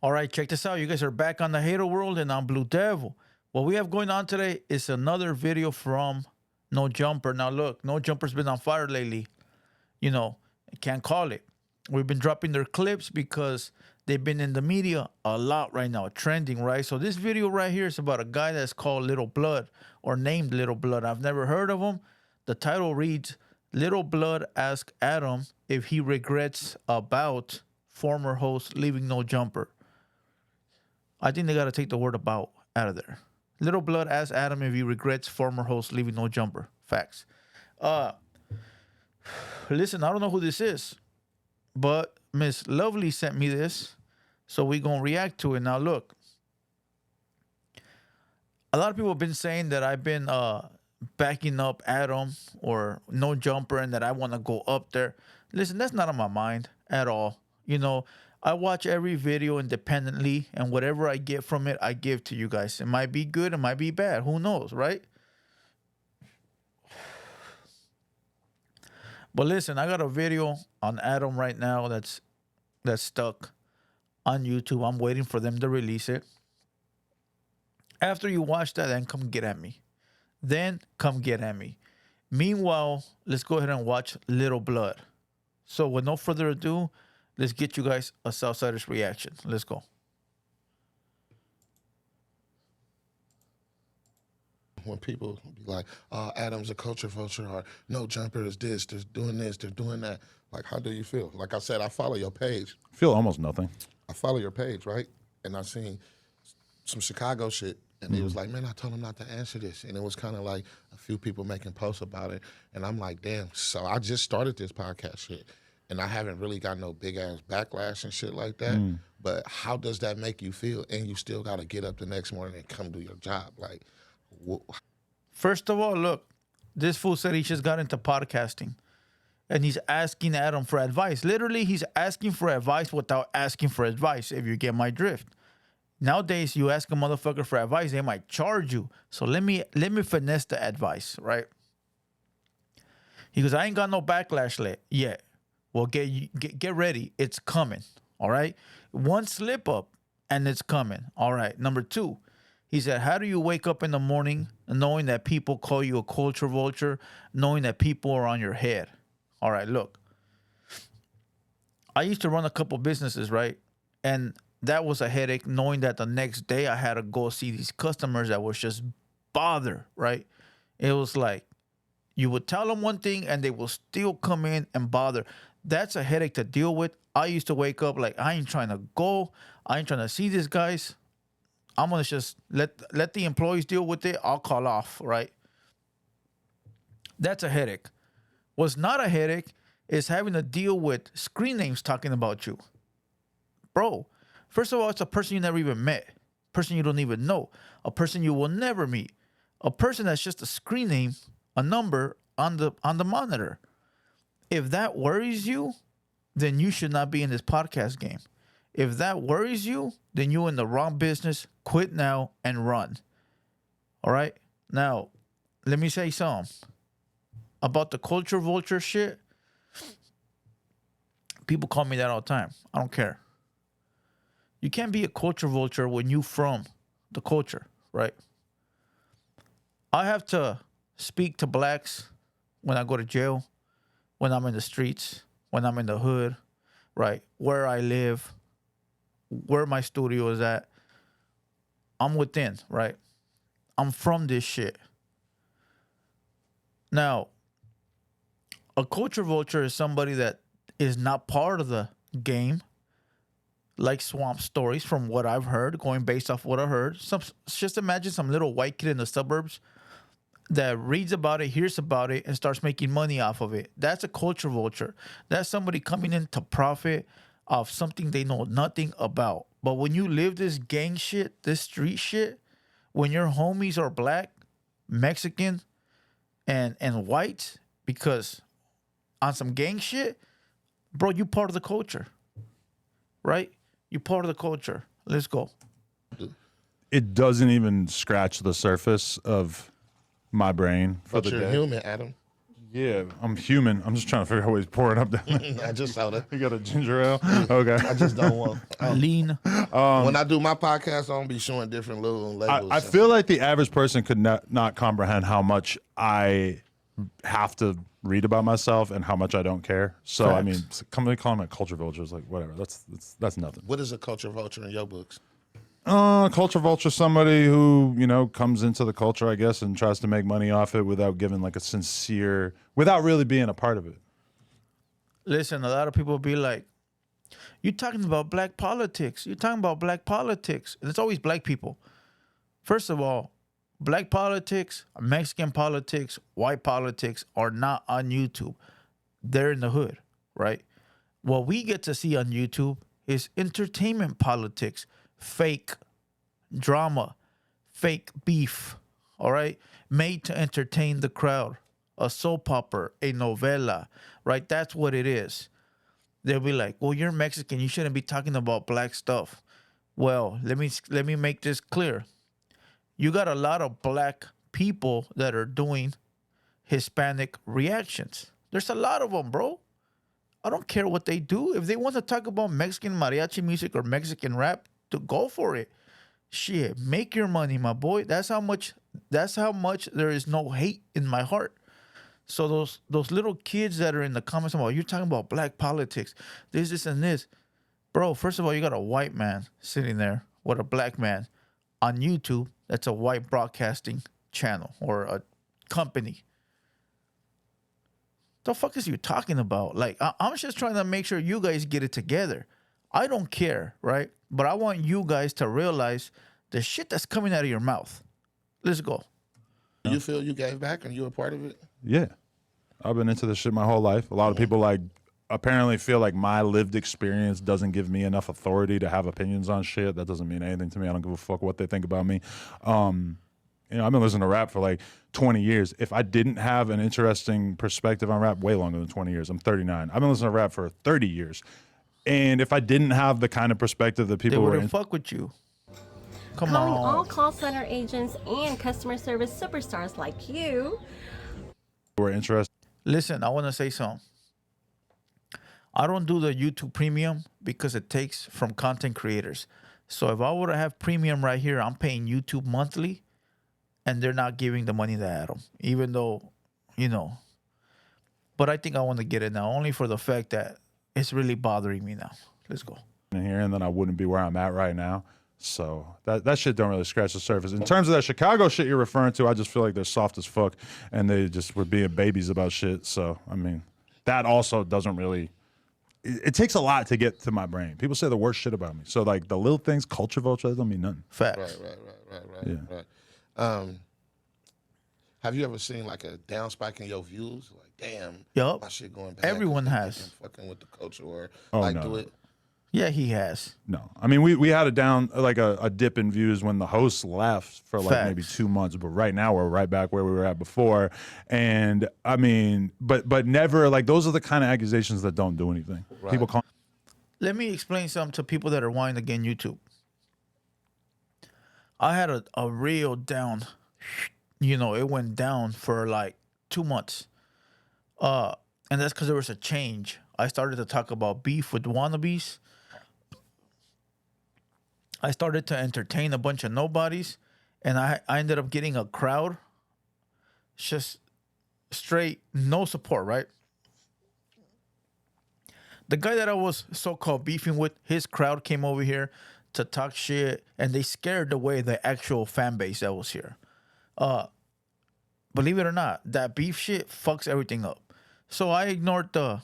All right, check this out. You guys are back on the Hater World, and I'm Blue Devil. What we have going on today is another video from No Jumper. Now, look, No Jumper's been on fire lately. You know, I can't call it. We've been dropping their clips because they've been in the media a lot right now, trending, right? So this video right here is about a guy that's called Little Blood or named Little Blood. I've never heard of him. The title reads, Little Blood asks Adam if he regrets about former host leaving No Jumper. I think they got to take the word about out of there. Little Blood asks Adam if he regrets former host leaving No Jumper. Facts. Listen, I don't know who this is, but Miss Lovely sent me this, so we going to react to it. Now, look, a lot of people have been saying that I've been backing up Adam or No Jumper and that I want to go up there. Listen, that's not on my mind at all. You know, I watch every video independently, and whatever I get from it, I give to you guys. It might be good, it might be bad. Who knows, right? But listen, I got a video on Adam right now that's stuck on YouTube. I'm waiting for them to release it. After you watch that, then come get at me. Meanwhile, let's go ahead and watch Little Blood. So with no further ado, let's get you guys a Southsiders reaction. Let's go. When people be like, Adam's a culture vulture, or No Jumper is this, they're doing this, they're doing that. Like, how do you feel? Like I said, I follow your page. I feel almost nothing. I follow your page, right? And I seen some Chicago shit, and he was like, man, I told him not to answer this. And it was kind of like a few people making posts about it. And I'm like, damn. So I just started this podcast shit, and I haven't really got no big-ass backlash and shit like that. But how does that make you feel? And you still got to get up the next morning and come do your job. Like, First of all, look, this fool said he just got into podcasting, and he's asking Adam for advice. Literally, he's asking for advice without asking for advice, if you get my drift. Nowadays, you ask a motherfucker for advice, they might charge you. So let me finesse the advice, right? He goes, I ain't got no backlash yet. Well, get ready. It's coming, all right? One slip up, and it's coming, all right? Number two, he said, how do you wake up in the morning knowing that people call you a culture vulture, knowing that people are on your head? All right, look. I used to run a couple businesses, right? And that was a headache knowing that the next day I had to go see these customers that was just bother, right? It was like you would tell them one thing and they will still come in and bother. That's a headache to deal with. I used to wake up like, I ain't trying to go. I ain't trying to see these guys. I'm going to just let the employees deal with it. I'll call off, right? That's a headache. What's not a headache is having to deal with screen names talking about you. Bro, first of all, it's a person you never even met, person you don't even know, a person you will never meet, a person that's just a screen name, a number on the monitor. If that worries you, then you should not be in this podcast game. If that worries you, then you're in the wrong business. Quit now and run. All right? Now, let me say something about the culture vulture shit. People call me that all the time. I don't care. You can't be a culture vulture when you from the culture, right? I have to speak to blacks when I go to jail, when I'm in the streets, when I'm in the hood, right? Where I live, where my studio is at. I'm within, right? I'm from this shit. Now, a culture vulture is somebody that is not part of the game, like Swamp Stories, from what I've heard, going based off what I heard. Just imagine some little white kid in the suburbs that reads about it, hears about it, and starts making money off of it. That's a culture vulture. That's somebody coming in to profit off something they know nothing about. But when you live this gang shit, this street shit, when your homies are black, Mexican, and white, because on some gang shit, bro, you part of the culture, right? You part of the culture. Let's go. It doesn't even scratch the surface of my brain for but the you're day. human, Adam. Yeah, I'm human. I'm just trying to figure out what he's pouring up. I just saw that. You got a ginger ale? Okay. I just don't want. Lean. When I do my podcast, I don't be showing different little labels. I feel like the average person could not comprehend how much I have to read about myself and how much I don't care. So Facts. I mean, call them a culture vulture is like whatever. That's nothing. What is a culture vulture in your books? Culture vulture, somebody who comes into the culture, I guess, and tries to make money off it without giving like a sincere, without really being a part of it. Listen, a lot of people be like, "You talking about black politics? You talking about black politics?" And it's always black people. First of all, black politics, Mexican politics, white politics are not on YouTube. They're in the hood, right? What we get to see on YouTube is entertainment politics, fake drama, fake beef, all right? Made to entertain the crowd. A soap opera, a novela, right? That's what it is. They'll be like, well, you're Mexican. You shouldn't be talking about black stuff. Well, let me make this clear. You got a lot of black people that are doing Hispanic reactions. There's a lot of them, bro. I don't care what they do. If they want to talk about Mexican mariachi music or Mexican rap, to go for it. Shit, make your money, my boy. That's how much there is no hate in my heart. So those little kids that are in the comments about, you're talking about black politics, this, and this. Bro, first of all, you got a white man sitting there with a black man on YouTube. That's a white broadcasting channel or a company. The fuck is you talking about? Like, I'm just trying to make sure you guys get it together. I don't care, right? But I want you guys to realize the shit that's coming out of your mouth. Let's go. Do you feel you gave back and you were part of it? Yeah. I've been into this shit my whole life. A lot of people apparently feel like my lived experience doesn't give me enough authority to have opinions on shit. That doesn't mean anything to me. I don't give a fuck what they think about me. I've been listening to rap for like 20 years. If I didn't have an interesting perspective on rap, way longer than 20 years. I'm 39. I've been listening to rap for 30 years. And if I didn't have the kind of perspective that They people wouldn't fuck with you. Come Calling on. all call center agents and customer service superstars like you. were interested. Listen, I want to say something. I don't do the YouTube premium because it takes from content creators. So if I were to have premium right here, I'm paying YouTube monthly, and they're not giving the money to Adam, even though, But I think I want to get it now, only for the fact that it's really bothering me now. Let's go. In here, and then I wouldn't be where I'm at right now. So that shit don't really scratch the surface. In terms of that Chicago shit you're referring to, I just feel like they're soft as fuck, and they just were being babies about shit. So I mean, that also doesn't really. It takes a lot to get to my brain. People say the worst shit about me. So like the little things, culture vulture, that don't mean nothing. Facts. Right. Have you ever seen like a down spike in your views? Like, damn, Yup. my shit going bad. Everyone 'cause has. I'm fucking with the culture, or No. do it. Yeah, he has. No, I mean we had a down like a dip in views when the host left for like maybe Facts. 2 months, but right now we're right back where we were at before. And I mean, but never like those are the kind of accusations that don't do anything. Right. People call. Let me explain something to people that are wanting to get YouTube. I had a real down, it went down for like 2 months. And that's because there was a change. I started to talk about beef with wannabes. I started to entertain a bunch of nobodies, and I ended up getting a crowd, just straight no support, right? The guy that I was so-called beefing with, his crowd came over here to talk shit, and they scared away the actual fan base that was here. Believe it or not, that beef shit fucks everything up. So I ignored the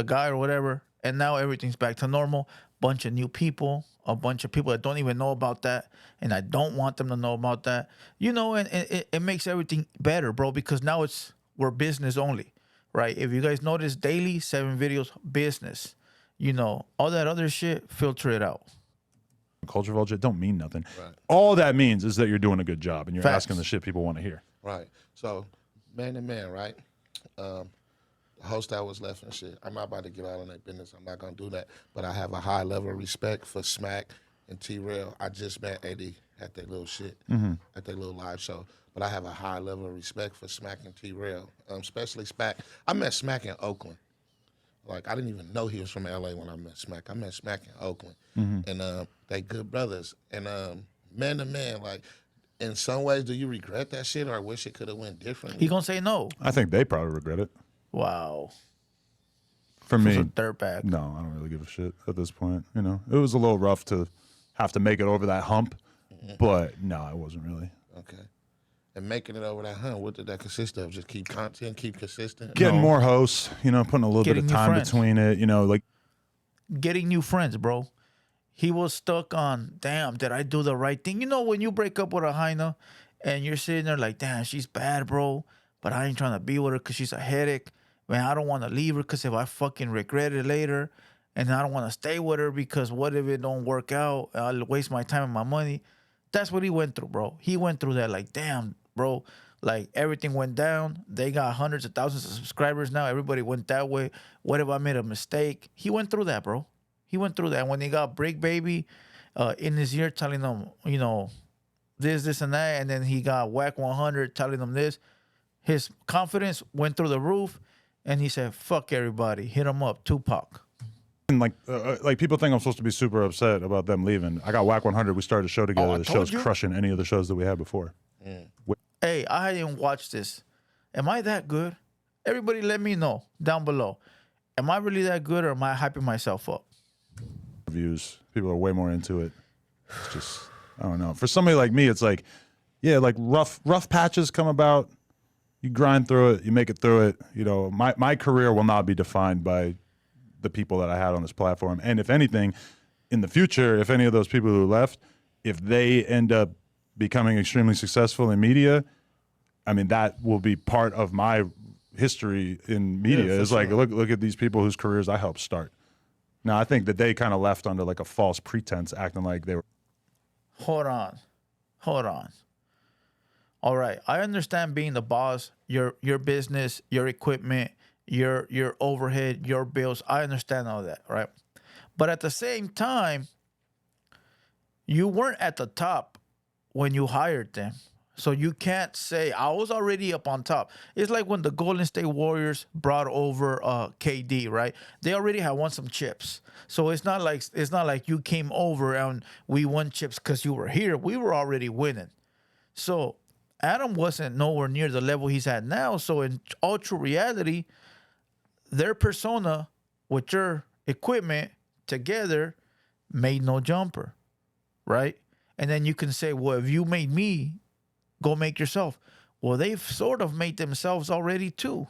guy or whatever, and now everything's back to normal. Bunch of new people, a bunch of people that don't even know about that, and I don't want them to know about that. And it makes everything better, bro, because now we're business only, right? If you guys notice, daily 7 videos, business. All that other shit, filter it out. Culture vulture don't mean nothing. Right. All that means is that you're doing a good job and you're Facts. asking the shit people want to hear. Right. So, man to man, right? The host that was left and shit. I'm not about to get out on that business. I'm not gonna do that. But I have a high level of respect for Smack and T-Rail. I just met Eddie at their little shit, at their little live show. But I have a high level of respect for Smack and T-Rail, especially Smack. I met Smack in Oakland. Like, I didn't even know he was from L.A. when I met Smack. I met Smack in Oakland. And they good brothers. And man to man, like, in some ways, do you regret that shit or wish it could have went differently? He gonna say no. I think they probably regret it. Wow. For me, a dirtbag. No, I don't really give a shit at this point. You know, it was a little rough to have to make it over that hump, but no, it wasn't really. Okay. And making it over that hump, what did that consist of? Just keep content, keep consistent? Getting more hosts, you know, putting a little bit of time between it, you know, like getting new friends, bro. He was stuck on, damn, did I do the right thing? You know, when you break up with a hyena and you're sitting there like, damn, she's bad, bro, but I ain't trying to be with her because she's a headache. Man, I don't want to leave her because if I fucking regret it later, and I don't want to stay with her because what if it don't work out? I'll waste my time and my money. That's what he went through, bro. He went through that like, damn, bro, like everything went down. They got hundreds of thousands of subscribers now. Everybody went that way. What if I made a mistake? He went through that, bro. He went through that. When he got Break Baby in his ear telling him, you know, this, and that, and then he got Whack 100 telling him this, his confidence went through the roof, and he said, fuck everybody. Hit him up, Tupac. And like people think I'm supposed to be super upset about them leaving. I got Whack 100. We started a show together. The show's crushing any of the shows that we had before. Hey, I didn't watch this. Am I that good? Everybody let me know down below. Am I really that good or am I hyping myself up? Views. People are way more into it. It's just, I don't know. For somebody like me, it's like, yeah, like rough patches come about. You grind through it. You make it through it. You know, my career will not be defined by the people that I had on this platform. And if anything, in the future, if any of those people who left, if they end up becoming extremely successful in media, I mean, that will be part of my history in media. Yeah, it's like, look at these people whose careers I helped start. Now, I think that they kind of left under like a false pretense, acting like they were. Hold on. All right, I understand being the boss, your business, your equipment, your overhead, your bills. I understand all that, right? But at the same time, you weren't at the top when you hired them. So you can't say, I was already up on top. It's like when the Golden State Warriors brought over KD, right? They already had won some chips. So it's not like you came over and we won chips because you were here. We were already winning. So Adam wasn't nowhere near the level he's at now. So in all true reality, their persona with your equipment together made no jumper, right? And then you can say, well, if you made me, go make yourself. Well, they've sort of made themselves already too.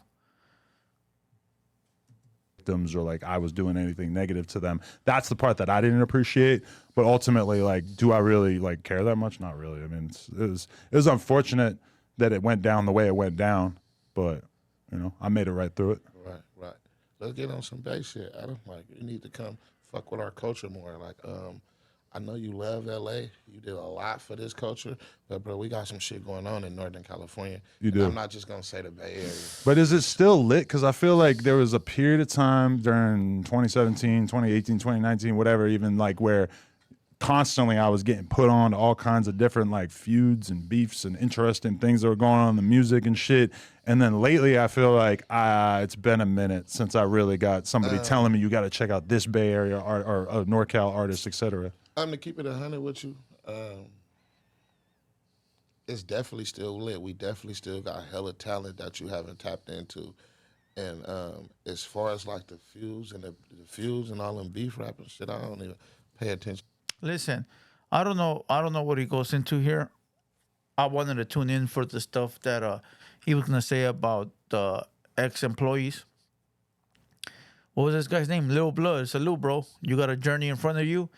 Victims or like I was doing anything negative to them. That's the part that I didn't appreciate. But ultimately, like, do I really like care that much? Not really. I mean, it was unfortunate that it went down the way it went down, but you know, I made it right through it. Right. Let's get on some base shit, Adam. Like, you need to come fuck with our culture more. Like, I know you love LA. You did a lot for this culture, but bro, we got some shit going on in Northern California. You do. I'm not just gonna say the Bay Area. But is it still lit? Because I feel like there was a period of time during 2017, 2018, 2019, whatever, even like where constantly I was getting put on to all kinds of different like feuds and beefs and interesting things that were going on in the music and shit. And then lately I feel like it's been a minute since I really got somebody telling me you got to check out this Bay Area or NorCal artist, etc. I'm to keep it 100 with you. It's definitely still lit. We definitely still got hella talent that you haven't tapped into. And as far as like the feuds and all them beef rapping shit, I don't even pay attention. Listen, I don't know what he goes into here. I wanted to tune in for the stuff that he was gonna say about the ex-employees. What was this guy's name? Lil Blood. Salute, bro. You got a journey in front of you.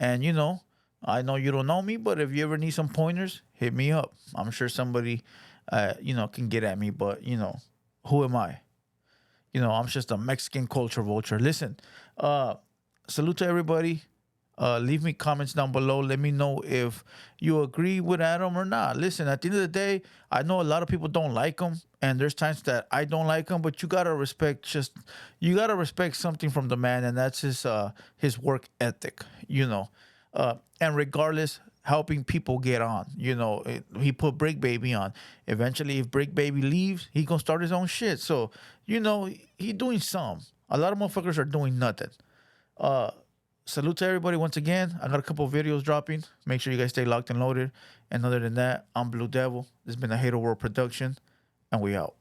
And, you know, I know you don't know me, but if you ever need some pointers, hit me up. I'm sure somebody, can get at me. But, you know, who am I? You know, I'm just a Mexican culture vulture. Listen, salute to everybody. Leave me comments down below. Let me know if you agree with Adam or not. Listen, at the end of the day, I know a lot of people don't like him, and there's times that I don't like him, but you gotta respect something from the man, and that's his work ethic, you know. And regardless helping people get on. You know, he put Brick Baby on. Eventually, if Brick Baby leaves, he gonna start his own shit. So, you know, he doing some. A lot of motherfuckers are doing nothing. Salute to everybody once again. I got a couple of videos dropping. Make sure you guys stay locked and loaded. And other than that, I'm Blue Devil. This has been a Hater World production, and we out.